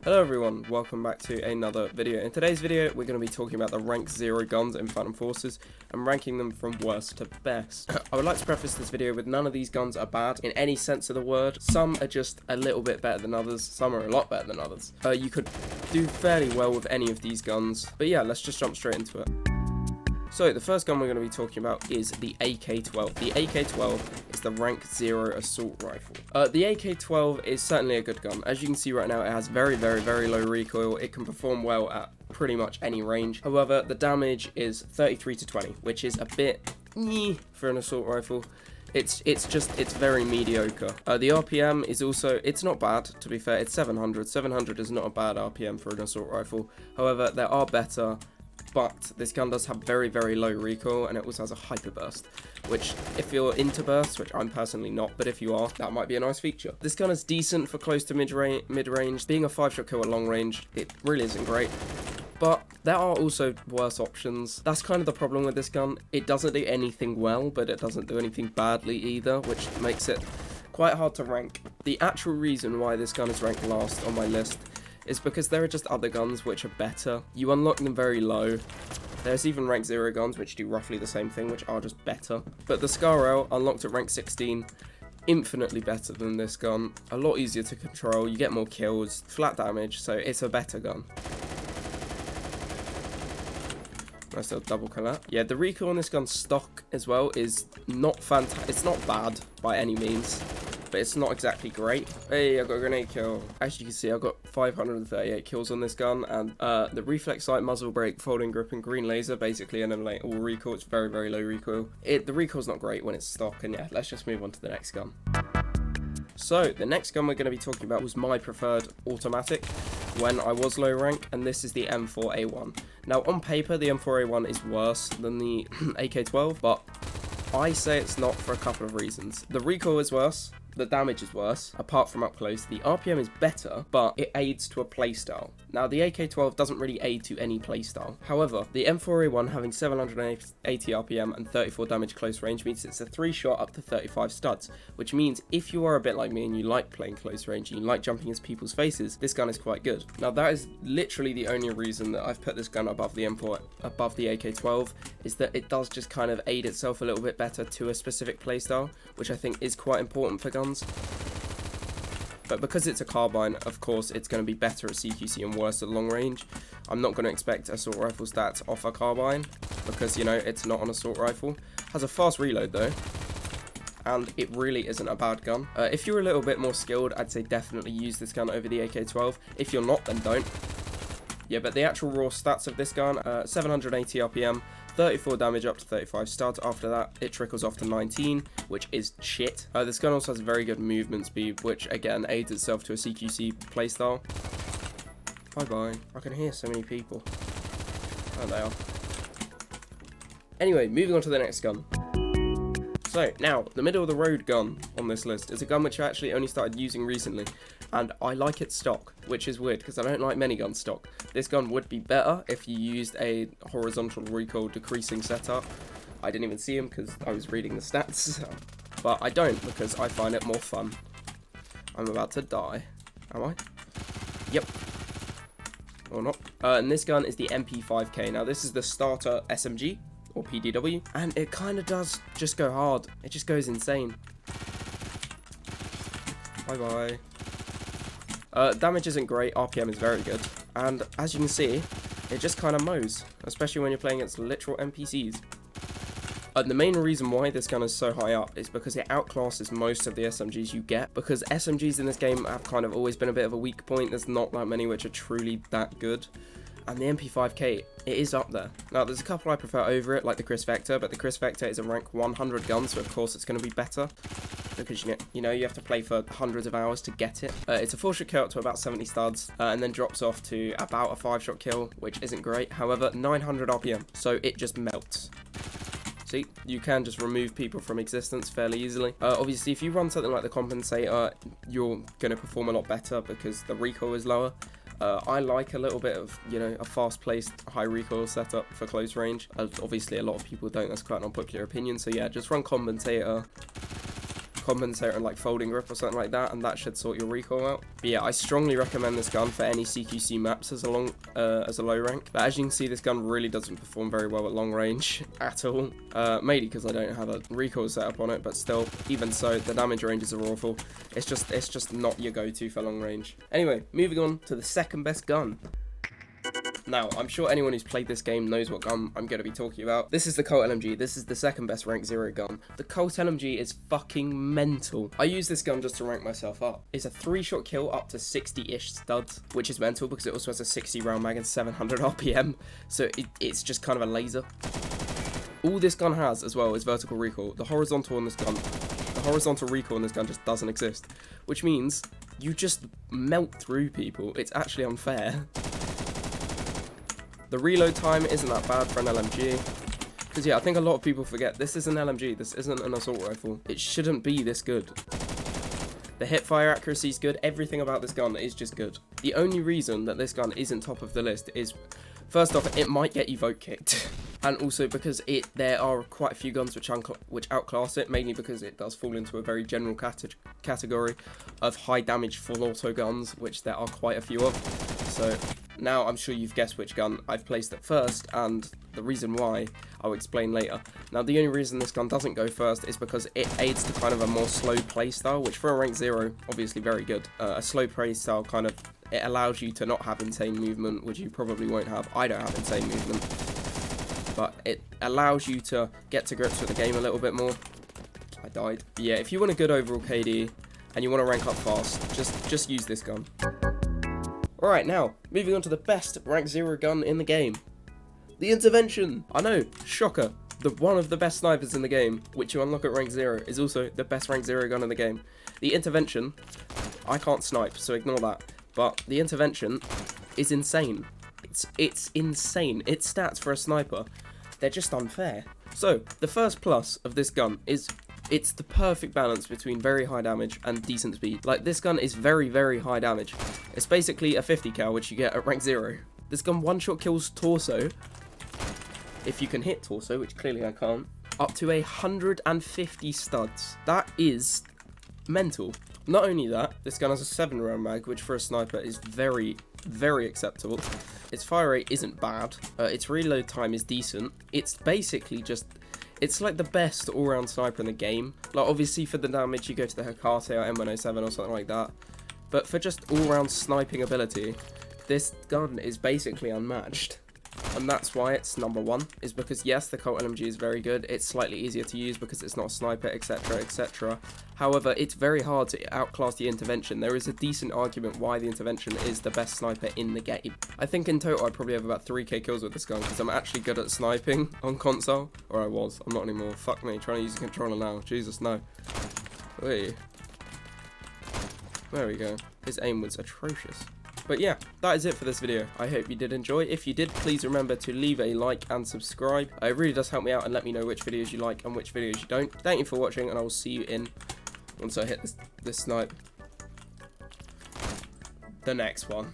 Hello everyone, welcome back to another video. In today's video, we're going to be talking about the rank 0 guns in Phantom Forces and ranking them from worst to best. I would like to preface this video with none of these guns are bad in any sense of the word. Some are just a little bit better than others, some are a lot better than others. You could do fairly well with any of these guns, but yeah, let's just jump straight into it. So the first gun we're going to be talking about is the AK-12. The AK-12 is the rank 0 assault rifle. The AK-12 is certainly a good gun. As you can see right now, it has very low recoil. It can perform well at pretty much any range. However, the damage is 33 to 20, which is a bit for an assault rifle. It's very mediocre. The RPM is also, it's not bad, to be fair. It's 700. 700 is not a bad RPM for an assault rifle. However, there are better. But this gun does have very low recoil, and it also has a hyper burst, which if you're into bursts, which I'm personally not, but if you are, that might be a nice feature. This gun is decent for close to mid-range. Being a 5-shot kill at long range, it really isn't great. But there are also worse options. That's kind of the problem with this gun. It doesn't do anything well, but it doesn't do anything badly either, which makes it quite hard to rank. The actual reason why this gun is ranked last on my list is because there are just other guns which are better. You unlock them very low. There's even rank 0 guns which do roughly the same thing, which are just better. But the Scar unlocked at rank 16, infinitely better than this gun. A lot easier to control, you get more kills, flat damage, so it's a better gun. Nice little double kill that. Yeah, the recoil on this gun's stock as well is not fantastic. It's not bad by any means, but it's not exactly great. Hey, I got a grenade kill. As you can see, I got 538 kills on this gun, and the reflex sight, muzzle brake, folding grip, and green laser basically eliminate all recoil. It's very low recoil. The recoil's not great when it's stock, and yeah, let's just move on to the next gun. So, the next gun we're going to be talking about was my preferred automatic when I was low rank, and this is the M4A1. Now, on paper, the M4A1 is worse than the AK-12, but I say it's not for a couple of reasons. The recoil is worse. The damage is worse, apart from up close. The RPM is better, but it aids to a playstyle. Now, the AK-12 doesn't really aid to any playstyle. However, the M4A1 having 780 RPM and 34 damage close range means it's a 3-shot up to 35 studs, which means if you are a bit like me and you like playing close range and you like jumping into people's faces, this gun is quite good. Now, that is literally the only reason that I've put this gun above the AK-12, is that it does just kind of aid itself a little bit better to a specific playstyle, which I think is quite important for guns. But because it's a carbine, of course, it's going to be better at CQC and worse at long range. I'm not going to expect assault rifle stats off a carbine because, you know, it's not an assault rifle. Has a fast reload though, and it really isn't a bad gun. If you're a little bit more skilled, I'd say definitely use this gun over the AK-12. If you're not, then don't. Yeah, but the actual raw stats of this gun, 780 RPM, 34 damage up to 35 studs. After that, it trickles off to 19, which is shit. This gun also has very good movement speed, which again aids itself to a CQC playstyle. Bye-bye. I can hear so many people. Oh, they are. Anyway, moving on to the next gun. So, now, the middle of the road gun on this list is a gun which I actually only started using recently, and I like it stock, which is weird because I don't like many guns stock. This gun would be better if you used a horizontal recoil decreasing setup. I didn't even see him because I was reading the stats, but I don't because I find it more fun. I'm about to die. Am I? Yep. Or not. And this gun is the MP5K. Now, this is the starter SMG, or PDW, and it kind of does just go hard. It just goes insane. Bye-bye. Damage isn't great, RPM is very good, and as you can see, it just kind of mows, especially when you're playing against literal NPCs. The main reason why this gun is so high up is because it outclasses most of the SMGs you get, because SMGs in this game have kind of always been a bit of a weak point. There's not that many which are truly that good. And the MP5K, it is up there. Now, there's a couple I prefer over it, like the Chris Vector, but the Chris Vector is a rank 100 gun, so of course it's going to be better. Because, you know, you have to play for hundreds of hours to get it. It's a 4-shot kill up to about 70 studs, and then drops off to about a 5-shot kill, which isn't great. However, 900 RPM, so it just melts. See, you can just remove people from existence fairly easily. Obviously, if you run something like the Compensator, you're going to perform a lot better because the recoil is lower. I like a little bit of, you know, a fast-paced, high recoil setup for close range. Obviously, a lot of people don't. That's quite an unpopular opinion. So yeah, just run Compensator compensator and like folding grip or something like that, and that should sort your recoil out. But yeah, I strongly recommend this gun for any CQC maps as a low rank. But as you can see, this gun really doesn't perform very well at long range at all. Mainly because I don't have a recoil setup on it, but still, even so, the damage ranges are awful. It's just not your go-to for long range. Anyway, moving on to the second best gun. Now, I'm sure anyone who's played this game knows what gun I'm going to be talking about. This is the Colt LMG. This is the second best rank 0 gun. The Colt LMG is fucking mental. I use this gun just to rank myself up. It's a 3-shot kill up to 60-ish studs, which is mental because it also has a 60 round mag and 700 RPM. So it's just kind of a laser. All this gun has as well is vertical recoil. The horizontal recoil on this gun just doesn't exist, which means you just melt through people. It's actually unfair. The reload time isn't that bad for an LMG. Because yeah, I think a lot of people forget this is an LMG, this isn't an assault rifle. It shouldn't be this good. The hip fire accuracy is good, everything about this gun is just good. The only reason that this gun isn't top of the list is, first off, it might get you vote kicked. And also because there are quite a few guns which outclass it, mainly because it does fall into a very general category of high damage full auto guns, which there are quite a few of. So now I'm sure you've guessed which gun I've placed at first, and the reason why I'll explain later. Now the only reason this gun doesn't go first is because it aids to kind of a more slow play style, which for a rank 0, obviously very good. A slow play style kind of, it allows you to not have insane movement, which you probably won't have. I don't have insane movement. But it allows you to get to grips with the game a little bit more. I died. But yeah, if you want a good overall KD and you want to rank up fast, just use this gun. Alright, now, moving on to the best rank 0 gun in the game. The Intervention! I know, shocker. One of the best snipers in the game, which you unlock at rank 0, is also the best rank 0 gun in the game. The Intervention, I can't snipe, so ignore that. But the Intervention is insane. It's insane. Its stats for a sniper, they're just unfair. So, the first plus of this gun is it's the perfect balance between very high damage and decent speed. Like, this gun is very, very high damage. It's basically a 50 cal, which you get at rank 0. This gun one-shot kills torso, if you can hit torso, which clearly I can't, up to 150 studs. That is mental. Not only that, this gun has a 7 round mag, which for a sniper is very, very acceptable. Its fire rate isn't bad. Its reload time is decent. It's basically just, it's like the best all-round sniper in the game. Like, obviously for the damage, you go to the Hecate or M107 or something like that. But for just all-round sniping ability, this gun is basically unmatched. And that's why it's number 1, is because yes, the Colt LMG is very good. It's slightly easier to use because it's not a sniper, etc, etc. However, it's very hard to outclass the Intervention. There is a decent argument why the Intervention is the best sniper in the game. I think in total I probably have about 3k kills with this gun because I'm actually good at sniping on console. Or I was, I'm not anymore. Fuck me, trying to use a controller now. Jesus, no. Wait. There we go. His aim was atrocious. But yeah, that is it for this video. I hope you did enjoy. If you did, please remember to leave a like and subscribe. It really does help me out and let me know which videos you like and which videos you don't. Thank you for watching, and I will see you in, once I hit this snipe, the next one.